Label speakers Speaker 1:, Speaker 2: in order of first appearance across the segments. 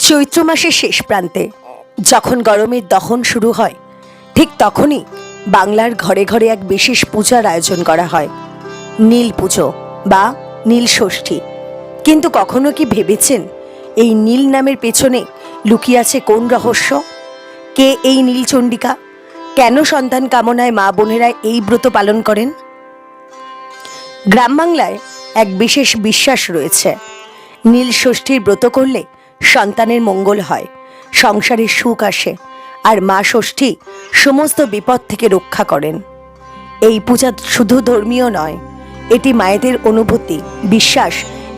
Speaker 1: চৈত্র মাসের শেষ প্রান্তে যখন গরমের দহন শুরু হয়, ঠিক তখনই বাংলার ঘরে ঘরে এক বিশেষ পূজার আয়োজন করা হয়, নীল পুজো বা নীল ষষ্ঠী। কিন্তু কখনো কি ভেবেছেন এই নীল নামের পেছনে লুকিয়ে আছে কোন রহস্য? কে এই নীলচণ্ডিকা? কেন সন্তান কামনায় মা বোনেরা এই ব্রত পালন করেন? গ্রাম বাংলায় এক বিশেষ বিশ্বাস রয়েছে, নীল ষষ্ঠীর ব্রত করলে সন্তানের মঙ্গল হয়, সংসারে সুখ আসে, আর মা ষষ্ঠী সমস্ত বিপদ থেকে রক্ষা করেন। এই পূজা শুধু ধর্মীয় নয়, এটি মায়েদের অনুভূতি, বিশ্বাস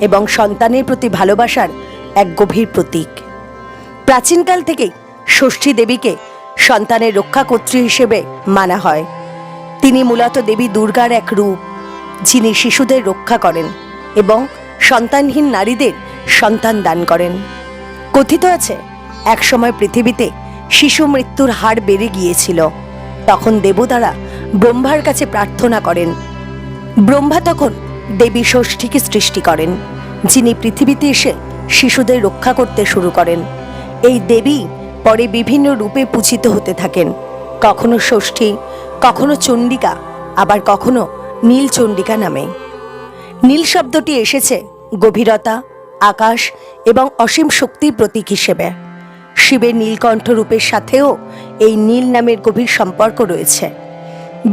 Speaker 1: এবং সন্তানের প্রতি ভালোবাসার এক গভীর প্রতীক। প্রাচীনকাল থেকেই ষষ্ঠী দেবীকে সন্তানের রক্ষাকর্ত্রী হিসেবে মানা হয়। তিনি মূলত দেবী দুর্গার এক রূপ, যিনি শিশুদের রক্ষা করেন এবং সন্তানহীন নারীদের সন্তান দান করেন। কথিত আছে, একসময় পৃথিবীতে শিশু মৃত্যুর হার বেড়ে গিয়েছিল। তখন দেবতারা ব্রহ্মার কাছে প্রার্থনা করেন। ব্রহ্মা তখন দেবী ষষ্ঠীকে সৃষ্টি করেন, যিনি পৃথিবীতে এসে শিশুদের রক্ষা করতে শুরু করেন। এই দেবী পরে বিভিন্ন রূপে পূজিত হতে থাকেন, কখনো ষষ্ঠী, কখনো চণ্ডিকা, আবার কখনো নীলচণ্ডিকা নামে। নীল শব্দটি এসেছে গভীরতা, আকাশ এবং অসীম শক্তির প্রতীক হিসেবে। শিবের নীলকণ্ঠ রূপের সাথেও এই নীল নামের গভীর সম্পর্ক রয়েছে।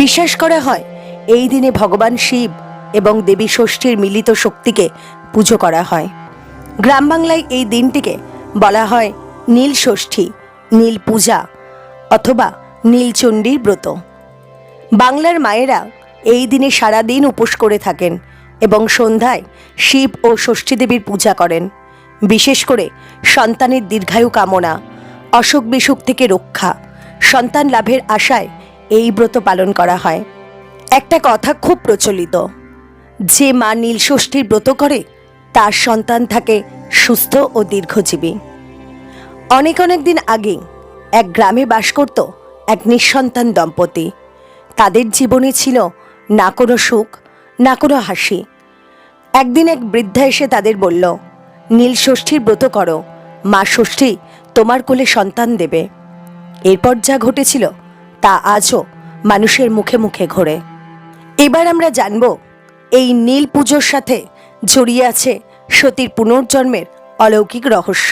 Speaker 1: বিশ্বাস করা হয় এই দিনে ভগবান শিব এবং দেবী ষষ্ঠীর মিলিত শক্তিকে পুজো করা হয়। গ্রাম বাংলায় এই দিনটিকে বলা হয় নীল ষষ্ঠী, নীল পূজা অথবা নীলচণ্ডীর ব্রত। বাংলার মায়েরা এই দিনে সারাদিন উপোস করে থাকেন এবং সন্ধ্যায় শিব ও ষষ্ঠী দেবীর পূজা করেন। বিশেষ করে সন্তানের দীর্ঘায়ু কামনা, অসুখ বিসুখ থেকে রক্ষা, সন্তান লাভের আশায় এই ব্রত পালন করা হয়। একটা কথা খুব প্রচলিত, যে মা নীল ষষ্ঠীর ব্রত করে তার সন্তান থাকে সুস্থ ও দীর্ঘজীবী। অনেক দিন আগে এক গ্রামে বাস করত এক নিঃসন্তান দম্পতি। তাদের জীবনে ছিল না কোনো সুখ, না কোনো হাসি। একদিন এক বৃদ্ধা এসে তাদের বলল, নীল ষষ্ঠীর ব্রত করো, মা ষষ্ঠী তোমার কোলে সন্তান দেবে। এরপর যা ঘটেছিল তা আজও মানুষের মুখে মুখে ঘোরে। এবার আমরা জানব এই নীল পুজোর সাথে জড়িয়ে আছে সতীর পুনর্জন্মের অলৌকিক রহস্য।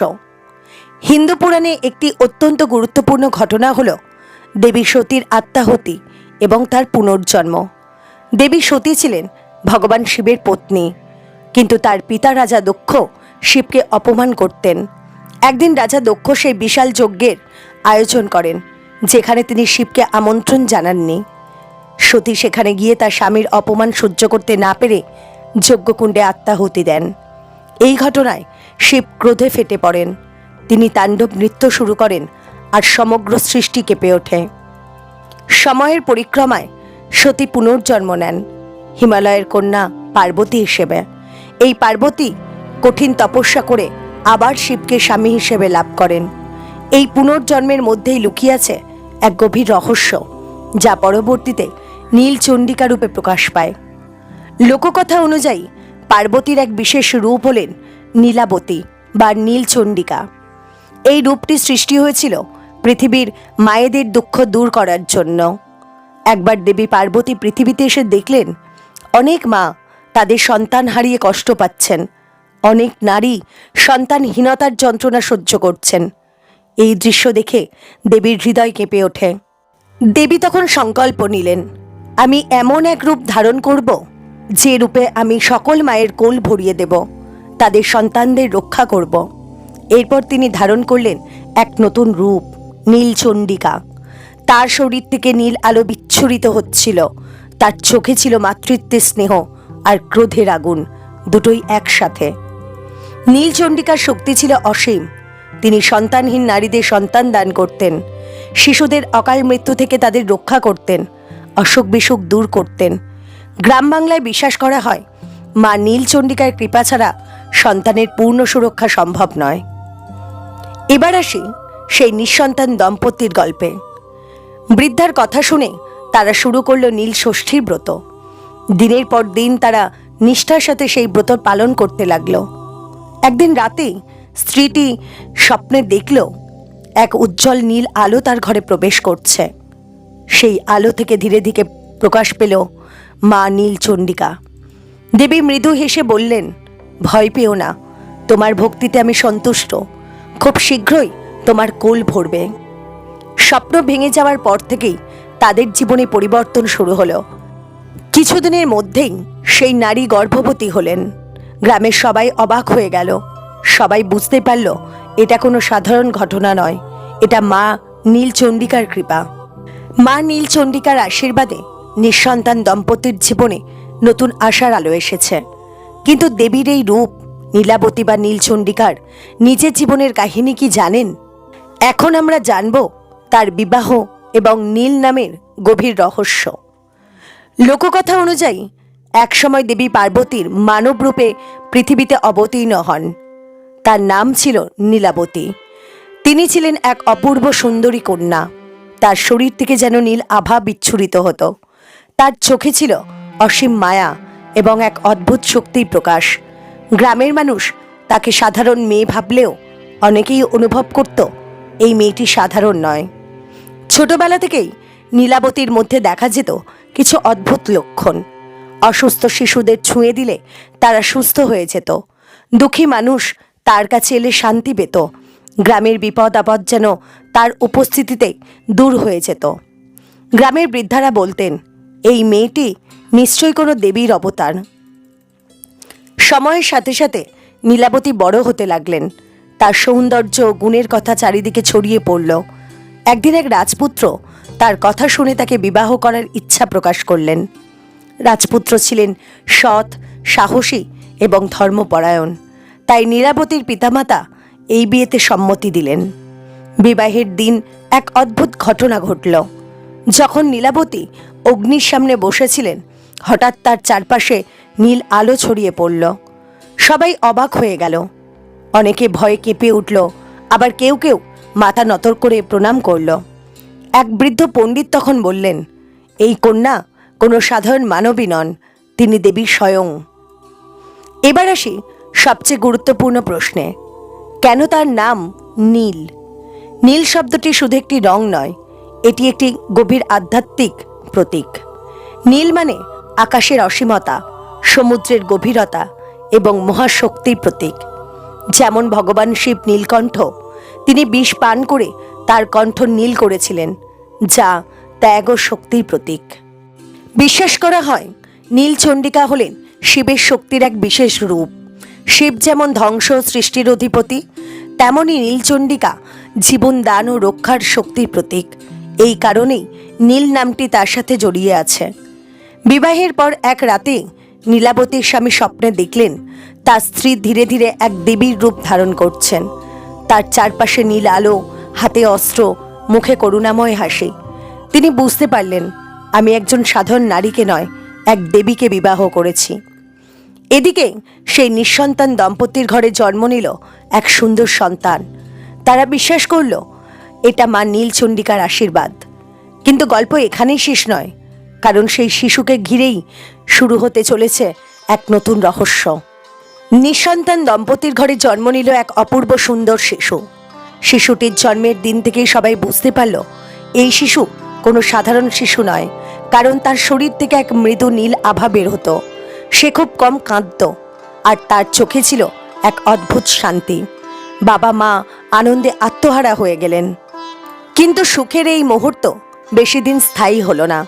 Speaker 1: হিন্দু পুরাণে একটি অত্যন্ত গুরুত্বপূর্ণ ঘটনা হল দেবী সতীর আত্মাহুতি এবং তার পুনর্জন্ম। দেবী সতী ছিলেন ভগবান শিবের পত্নী, কিন্তু তার পিতা রাজা দক্ষ শিবকে অপমান করতেন। একদিন রাজা দক্ষ সেই বিশাল যজ্ঞের আয়োজন করেন, যেখানে তিনি শিবকে আমন্ত্রণ জানাননি। সতী সেখানে গিয়ে তার স্বামীর অপমান সহ্য করতে না পেরে যজ্ঞকুণ্ডে আত্মাহুতি দেন। এই ঘটনায় শিব ক্রোধে ফেটে পড়েন। তিনি তাণ্ডব নৃত্য শুরু করেন আর সমগ্র সৃষ্টি কেঁপে ওঠে। সময়ের পরিক্রমায় সতী পুনর্জন্ম নেন হিমালয়ের কন্যা পার্বতী হিসেবে। এই পার্বতী কঠিন তপস্যা করে আবার শিবকে স্বামী হিসেবে লাভ করেন। এই পুনর্জন্মের মধ্যেই লুকিয়ে আছে এক গভীর রহস্য, যা পরবর্তীতে নীলচণ্ডিকা রূপে প্রকাশ পায়। লোককথা অনুযায়ী পার্বতীর এক বিশেষ রূপ হলেন নীলাবতী বা নীলচণ্ডিকা। এই রূপটি সৃষ্টি হয়েছিল পৃথিবীর মায়েদের দুঃখ দূর করার জন্য। একবার দেবী পার্বতী পৃথিবীতে এসে দেখলেন অনেক মা তাদের সন্তান হারিয়ে কষ্ট পাচ্ছেন, অনেক নারী সন্তানহীনতার যন্ত্রণা সহ্য করছেন। এই দৃশ্য দেখে দেবীর হৃদয় কেঁপে ওঠে। দেবী তখন সংকল্প নিলেন, আমি এমন এক রূপ ধারণ করব যে রূপে আমি সকল মায়ের কোল ভরিয়ে দেব, তাদের সন্তানদের রক্ষা করব। এরপর তিনি ধারণ করলেন এক নতুন রূপ, নীলচণ্ডিকা। তার শরীর থেকে নীল আলো বিচ্ছুরিত হচ্ছিল। তার চোখে ছিল মাতৃত্বের স্নেহ আর ক্রোধের আগুন, দুটোই একসাথে। নীলচণ্ডিকার শক্তি ছিল অসীম। তিনি সন্তানহীন নারীদের সন্তান দান করতেন, শিশুদের অকাল মৃত্যু থেকে তাদের রক্ষা করতেন, অসুখ বিসুখ দূর করতেন। গ্রাম বাংলায় বিশ্বাস করা হয় মা নীলচণ্ডিকার কৃপা ছাড়া সন্তানের পূর্ণ সুরক্ষা সম্ভব নয়। এবার আসি সেই নিঃসন্তান দম্পতির গল্পে। বৃদ্ধার কথা শুনে তারা শুরু করলো নীল ষষ্ঠীর ব্রত। দিনের পর দিন তারা নিষ্ঠার সাথে সেই ব্রত পালন করতে লাগলো। একদিন রাতে স্ত্রীটি স্বপ্নে দেখল এক উজ্জ্বল নীল আলো তার ঘরে প্রবেশ করছে। সেই আলো থেকে ধীরে ধীরে প্রকাশ পেল মা নীলচণ্ডিকা। দেবী মৃদু হেসে বললেন, ভয় পেও না, তোমার ভক্তিতে আমি সন্তুষ্ট, খুব শীঘ্রই তোমার কোল ভরবে। স্বপ্ন ভেঙে যাওয়ার পর থেকেই তাদের জীবনে পরিবর্তন শুরু হলো। কিছুদিনের মধ্যেই সেই নারী গর্ভবতী হলেন। গ্রামের সবাই অবাক হয়ে গেল। সবাই বুঝতে পারল এটা কোনো সাধারণ ঘটনা নয়, এটা মা নীলচণ্ডিকার কৃপা। মা নীলচণ্ডিকার আশীর্বাদে নিঃসন্তান দম্পতির জীবনে নতুন আশার আলো এসেছে। কিন্তু দেবীর এই রূপ, নীলাবতী বা নীলচণ্ডিকার নিজের জীবনের কাহিনী কি জানেন? এখন আমরা জানব তার বিবাহ এবং নীল নামের গভীর রহস্য। লোককথা অনুযায়ী একসময় দেবী পার্বতীর মানব রূপে পৃথিবীতে অবতীর্ণ হন। তার নাম ছিল নীলাবতী। তিনি ছিলেন এক অপূর্ব সুন্দরী কন্যা। তার শরীর থেকে যেন নীল আভা বিচ্ছুরিত হতো। তার চোখে ছিল অসীম মায়া এবং এক অদ্ভুত শক্তির প্রকাশ। গ্রামের মানুষ তাকে সাধারণ মেয়ে ভাবলেও অনেকেই অনুভব করত এই মেয়েটি সাধারণ নয়। ছোটবেলা থেকেই নীলাবতীর মধ্যে দেখা যেত কিছু অদ্ভুত লক্ষণ। অসুস্থ শিশুদের ছুঁয়ে দিলে তারা সুস্থ হয়ে যেত। দুঃখী মানুষ তার কাছে এলে শান্তি পেত। গ্রামের বিপদ আপদ যেন তার উপস্থিতিতে দূর হয়ে যেত। গ্রামের বৃদ্ধারা বলতেন, এই মেয়েটি নিশ্চয়ই কোনো দেবীর অবতার। সময়ের সাথে সাথে নীলাবতী বড় হতে লাগলেন। তার সৌন্দর্য ও গুণের কথা চারিদিকে ছড়িয়ে পড়ল। একদিন এক রাজপুত্র তার কথা শুনে তাকে বিবাহ করার ইচ্ছা প্রকাশ করলেন। রাজপুত্র ছিলেন সৎ, সাহসী এবং ধর্মপরায়ণ। তাই নীলাবতীর পিতামাতা এই বিয়েতে সম্মতি দিলেন। বিবাহের দিন এক অদ্ভুত ঘটনা ঘটল। যখন নীলাবতী অগ্নির সামনে বসেছিলেন, হঠাৎ তার চারপাশে নীল আলো ছড়িয়ে পড়ল। সবাই অবাক হয়ে গেল। অনেকে ভয়ে কেঁপে উঠল, আবার কেউ কেউ মাথা নত করে প্রণাম করল। এক বৃদ্ধ পণ্ডিত তখন বললেন, এই কন্যা কোনো সাধারণ মানবী নন, তিনি দেবী স্বয়ং। এবার আসি সবচেয়ে গুরুত্বপূর্ণ প্রশ্নে, কেন তার নাম নীল? নীল শব্দটি শুধু একটি রং নয়, এটি একটি গভীর আধ্যাত্মিক প্রতীক। নীল মানে আকাশের অসীমতা, সমুদ্রের গভীরতা এবং মহাশক্তির প্রতীক। যেমন ভগবান শিব নীলকণ্ঠ, তিনি বিষ পান করে তার কণ্ঠ নীল করেছিলেন, যা ত্যাগ ও শক্তির প্রতীক। বিশ্বাস করা হয় নীলচণ্ডিকা হলেন শিবের শক্তির এক বিশেষ রূপ। শিব যেমন ধ্বংস সৃষ্টির অধিপতি, তেমনই নীলচণ্ডিকা জীবন দান ও রক্ষার শক্তির প্রতীক। এই কারণেই নীল নামটি তার সাথে জড়িয়ে আছে। বিবাহের পর এক রাতে নীলাবতীর স্বামী স্বপ্নে দেখলেন তার স্ত্রী ধীরে ধীরে এক দেবীর রূপ ধারণ করছেন। তার চারপাশে নীল আলো, হাতে অস্ত্র, মুখে করুণাময় হাসি। তিনি বুঝতে পারলেন, আমি একজন সাধারণ নারীকে নয়, এক দেবীকে বিবাহ করেছি। এদিকে সেই নিঃসন্তান দম্পতির ঘরে জন্ম নিল এক সুন্দর সন্তান। তারা বিশ্বাস করল এটা মা নীলচণ্ডিকার আশীর্বাদ। কিন্তু গল্প এখানেই শেষ নয়, কারণ সেই শিশুকে ঘিরেই শুরু হতে চলেছে এক নতুন রহস্য। নিঃসন্তান দম্পতির ঘরে জন্ম নিল এক অপূর্ব সুন্দর শিশু। শিশুটির জন্মের দিন থেকেই সবাই বুঝতে পারল এই শিশু কোনো সাধারণ শিশু নয়, কারণ তার শরীর থেকে এক মৃদু নীল আভা বের হতো। সে খুব কম কাঁদত, আর তার চোখে ছিল এক অদ্ভুত শান্তি। বাবা মা আনন্দে আত্মহারা হয়ে গেলেন। কিন্তু সুখের এই মুহূর্ত বেশি দিন স্থায়ী হলো না।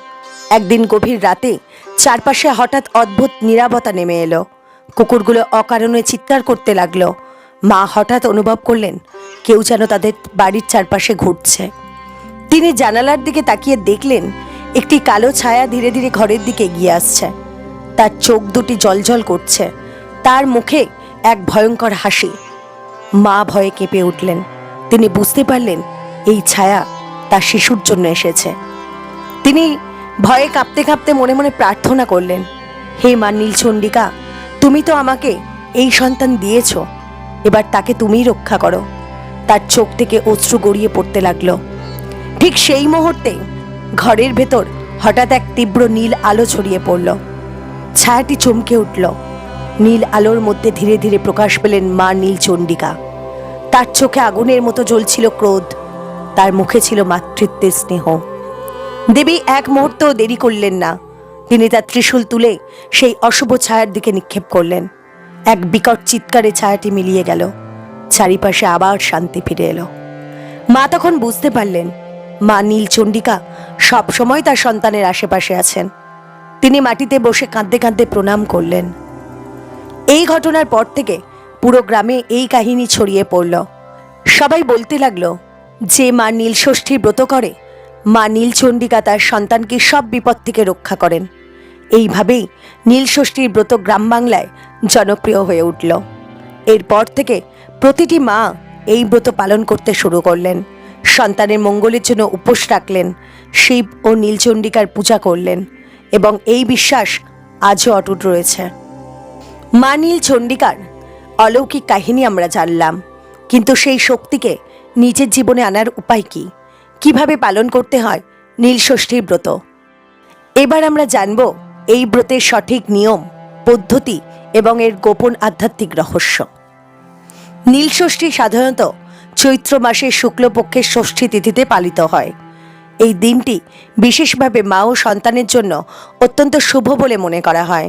Speaker 1: একদিন গভীর রাতে চারপাশে হঠাৎ অদ্ভুত নীরবতা নেমে এলো। কুকুরগুলো অকারণে চিৎকার করতে লাগলো। মা হঠাৎ অনুভব করলেন কেউ যেন তাদের বাড়ির চারপাশে ঘুরছে। তিনি জানালার দিকে তাকিয়ে দেখলেন একটি কালো ছায়া ধীরে ধীরে ঘরের দিকে এগিয়ে আসছে। তার চোখ দুটি জ্বলজ্বল করছে, তার মুখে এক ভয়ঙ্কর হাসি। মা ভয়ে কেঁপে উঠলেন। তিনি বুঝতে পারলেন এই ছায়া তার শিশুর জন্য এসেছে। তিনি ভয়ে কাঁপতে কাঁপতে মনে মনে প্রার্থনা করলেন, হে মা নীলচণ্ডিকা, তুমি তো আমাকে এই সন্তান দিয়েছ, এবার তাকে তুমিই রক্ষা করো। তার চোখ থেকে অশ্রু গড়িয়ে পড়তে লাগলো। ঠিক সেই মুহূর্তে ঘরের ভেতর হঠাৎ এক তীব্র নীল আলো ছড়িয়ে পড়ল। ছায়াটি চমকে উঠল। নীল আলোর মধ্যে ধীরে ধীরে প্রকাশ পেলেন মা নীলচণ্ডিকা। তার চোখে আগুনের মতো জ্বলছিল ক্রোধ, তার মুখে ছিল মাতৃত্বের স্নেহ। দেবী এক মুহূর্ত দেরি করলেন না। তিনি তার ত্রিশূল তুলে সেই অশুভ ছায়ার দিকে নিক্ষেপ করলেন। এক বিকট চিৎকারে ছায়াটি মিলিয়ে গেল। চারিপাশে আবার শান্তি ফিরে এলো। মা তখন বুঝতে পারলেন মা নীলচণ্ডিকা সবসময় তার সন্তানের আশেপাশে আছেন। তিনি মাটিতে বসে কাঁদতে কাঁদতে প্রণাম করলেন। এই ঘটনার পর থেকে পুরো গ্রামে এই কাহিনী ছড়িয়ে পড়ল। সবাই বলতে লাগলো যে মা নীলষষ্ঠীর ব্রত করে, মা নীলচণ্ডিকা তার সন্তানকে সব বিপদ থেকে রক্ষা করেন। এইভাবেই নীলষষ্ঠীর ব্রত গ্রাম বাংলায় জনপ্রিয় হয়ে উঠল। এরপর থেকে প্রতিটি মা এই ব্রত পালন করতে শুরু করলেন। সন্তানের মঙ্গলের জন্য উপোস রাখলেন, শিব ও নীলচণ্ডিকার পূজা করলেন এবং এই বিশ্বাস আজও অটুট রয়েছে। মা নীলচণ্ডিকার অলৌকিক কাহিনী আমরা জানলাম, কিন্তু সেই শক্তিকে নিজের জীবনে আনার উপায় কি, কিভাবে পালন করতে হয় নীলষষ্ঠীর ব্রত। এবার আমরা জানব এই ব্রতের সঠিক নিয়ম, পদ্ধতি এবং এর গোপন আধ্যাত্মিক রহস্য। নীলষষ্ঠী সাধারণত চৈত্র মাসের শুক্লপক্ষের ষষ্ঠী তিথিতে পালিত হয়। এই দিনটি বিশেষভাবে মা ও সন্তানের জন্য অত্যন্ত শুভ বলে মনে করা হয়।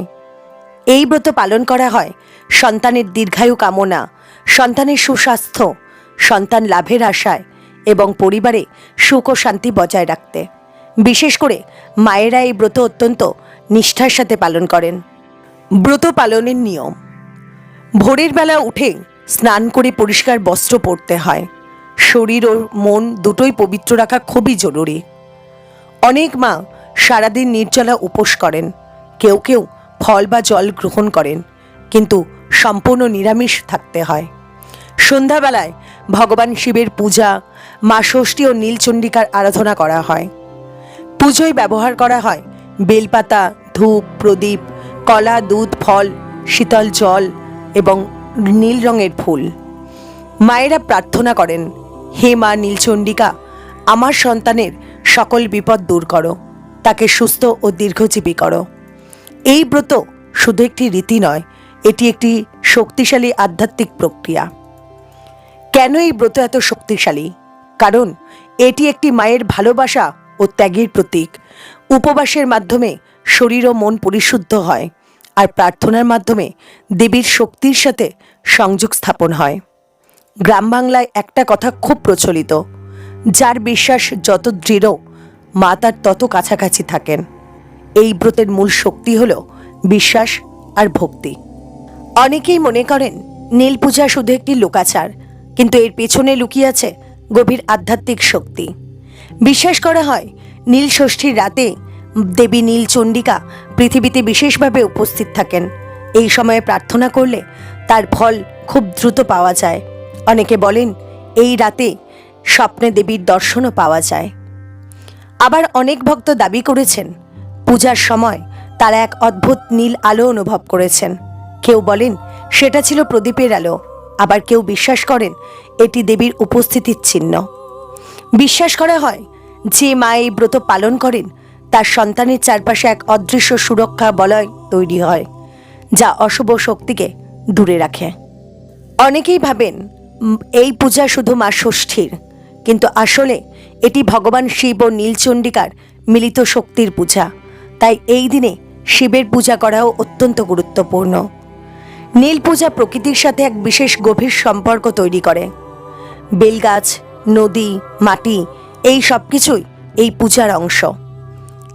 Speaker 1: এই ব্রত পালন করা হয় সন্তানের দীর্ঘায়ু কামনা, সন্তানের সুস্বাস্থ্য, সন্তান লাভের আশায় এবং পরিবারে সুখ ও শান্তি বজায় রাখতে। বিশেষ করে মায়েরা এই ব্রত অত্যন্ত নিষ্ঠার সাথে পালন করেন। ব্রত পালনের নিয়ম: ভোরের বেলা উঠে স্নান করে পরিষ্কার বস্ত্র পরতে হয়। শরীর ও মন দুটোই পবিত্র রাখা খুবই জরুরি। অনেক মা সারাদিন নির্জলা উপোস করেন, কেউ কেউ ফল বা জল গ্রহণ করেন, কিন্তু সম্পূর্ণ নিরামিষ থাকতে হয়। সন্ধ্যাবেলায় ভগবান শিবের পূজা, মা ষষ্ঠী ও নীলচণ্ডিকার আরাধনা করা হয়। পুজোয় ব্যবহার করা হয় বেলপাতা, ধূপ, প্রদীপ, কলা, দুধ, ফল, শীতল জল এবং নীল রঙের ফুল। মায়েরা প্রার্থনা করেন, হে মা নীলচণ্ডিকা, আমার সন্তানের সকল বিপদ দূর করো, তাকে সুস্থ ও দীর্ঘজীবী করো। এই ব্রত শুধু একটি রীতি নয়, এটি একটি শক্তিশালী আধ্যাত্মিক প্রক্রিয়া। কেন এই ব্রত এত শক্তিশালী? কারণ এটি একটি মায়ের ভালোবাসা ও ত্যাগের প্রতীক। উপবাসের মাধ্যমে শরীর ও মন পরিশুদ্ধ হয়, আর প্রার্থনার মাধ্যমে দেবীর শক্তির সাথে সংযোগ স্থাপন হয়। গ্রাম বাংলায় একটা কথা খুব প্রচলিত, যার বিশ্বাস যত দৃঢ়, মা তার তত কাছাকাছি থাকেন। এই ব্রতের মূল শক্তি হল বিশ্বাস আর ভক্তি। অনেকেই মনে করেন নীল পূজা শুধু একটি লোকাচার, কিন্তু এর পেছনে লুকিয়ে আছে গভীর আধ্যাত্মিক শক্তি। বিশ্বাস করা হয় নীল ষষ্ঠীর রাতে দেবী নীলচণ্ডিকা পৃথিবীতে বিশেষভাবে উপস্থিত থাকেন। এই সময়ে প্রার্থনা করলে তার ফল খুব দ্রুত পাওয়া যায়। অনেকে বলেন এই রাতে স্বপ্নে দেবীর দর্শনও পাওয়া যায়। আবার অনেক ভক্ত দাবি করেছেন পূজার সময় তারা এক অদ্ভুত নীল আলো অনুভব করেছেন। কেউ বলেন সেটা ছিল প্রদীপের আলো, আবার কেউ বিশ্বাস করেন এটি দেবীর উপস্থিতির চিহ্ন। বিশ্বাস করা হয় যে মা এই ব্রত পালন করেন তার সন্তানের চারপাশে এক অদৃশ্য সুরক্ষা বলয় তৈরি হয়, যা অশুভ শক্তিকে দূরে রাখে। অনেকেই ভাবেন এই পূজা শুধু মা ষষ্ঠীর, কিন্তু আসলে এটি ভগবান শিব ও নীলচণ্ডিকার মিলিত শক্তির পূজা। তাই এই দিনে শিবের পূজা করাও অত্যন্ত গুরুত্বপূর্ণ। নীল পূজা প্রকৃতির সাথে এক বিশেষ গভীর সম্পর্ক তৈরি করে। বেলগাছ, নদী, মাটি, এই সব কিছুই এই পূজার অংশ।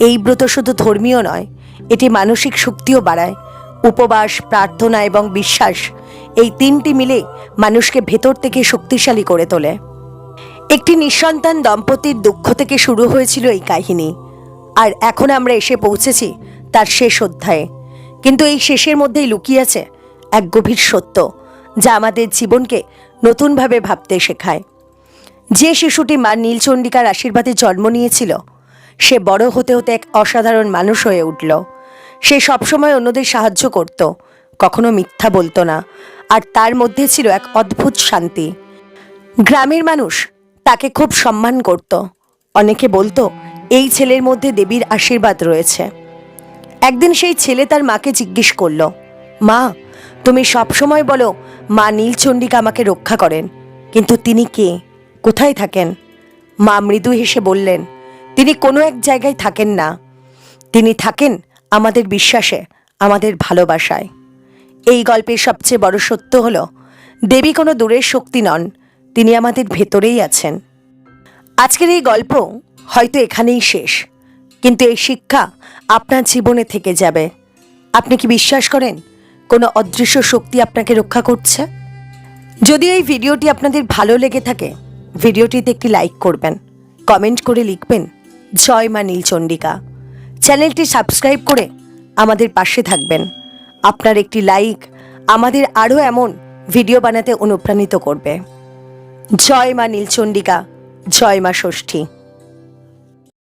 Speaker 1: এই ব্রত শুধু ধর্মীয় নয়, এটি মানসিক শক্তিও বাড়ায়। উপবাস, প্রার্থনা এবং বিশ্বাস, এই তিনটি মিলে মানুষকে ভেতর থেকে শক্তিশালী করে তোলে। একটি নিঃসন্তান দম্পতির দুঃখ থেকে শুরু হয়েছিল এই কাহিনী, আর এখন আমরা এসে পৌঁছেছি তার শেষ অধ্যায়ে। কিন্তু এই শেষের মধ্যেই লুকিয়ে আছে এক গভীর সত্য, যা আমাদের জীবনকে নতুনভাবে ভাবতে শেখায়। যে শিশুটি মা নীলচণ্ডিকার আশীর্বাদে জন্ম নিয়েছিল, সে বড় হতে হতে এক অসাধারণ মানুষ হয়ে উঠল। সে সবসময় অন্যদের সাহায্য করত, কখনো মিথ্যা বলতো না, আর তার মধ্যে ছিল এক অদ্ভুত শান্তি। গ্রামের মানুষ তাকে খুব সম্মান করত। অনেকে বলতো এই ছেলের মধ্যে দেবীর আশীর্বাদ রয়েছে। একদিন সেই ছেলে তার মাকে জিজ্ঞেস করলো, মা, তুমি সবসময় বলো মা নীলচণ্ডিকা আমাকে রক্ষা করেন, কিন্তু তিনি কে, কোথায় থাকেন? মা মৃদু হেসে বললেন, তিনি কোনো এক জায়গায় থাকেন না, তিনি থাকেন আমাদের বিশ্বাসে, আমাদের ভালোবাসায়। এই গল্পের সবচেয়ে বড় সত্য হলো, দেবী কোনো দূরের শক্তি নন, তিনি আমাদের ভেতরেই আছেন। আজকের এই গল্প হয়তো এখানেই শেষ, কিন্তু এই শিক্ষা আপনার জীবনে থেকে যাবে। আপনি কি বিশ্বাস করেন কোনো অদৃশ্য শক্তি আপনাকে রক্ষা করছে? যদি এই ভিডিওটি আপনাদের ভালো লেগে থাকে, ভিডিওটিতে একটি লাইক করবেন, কমেন্ট করে লিখবেন জয় মা নীলচণ্ডিকা। চ্যানেলটি সাবস্ক্রাইব করে আমাদের পাশে থাকবেন। আপনার একটি লাইক আমাদের আরও এমন ভিডিও বানাতে অনুপ্রাণিত করবে। জয় মা নীলচণ্ডিকা, জয় মা ষষ্ঠী।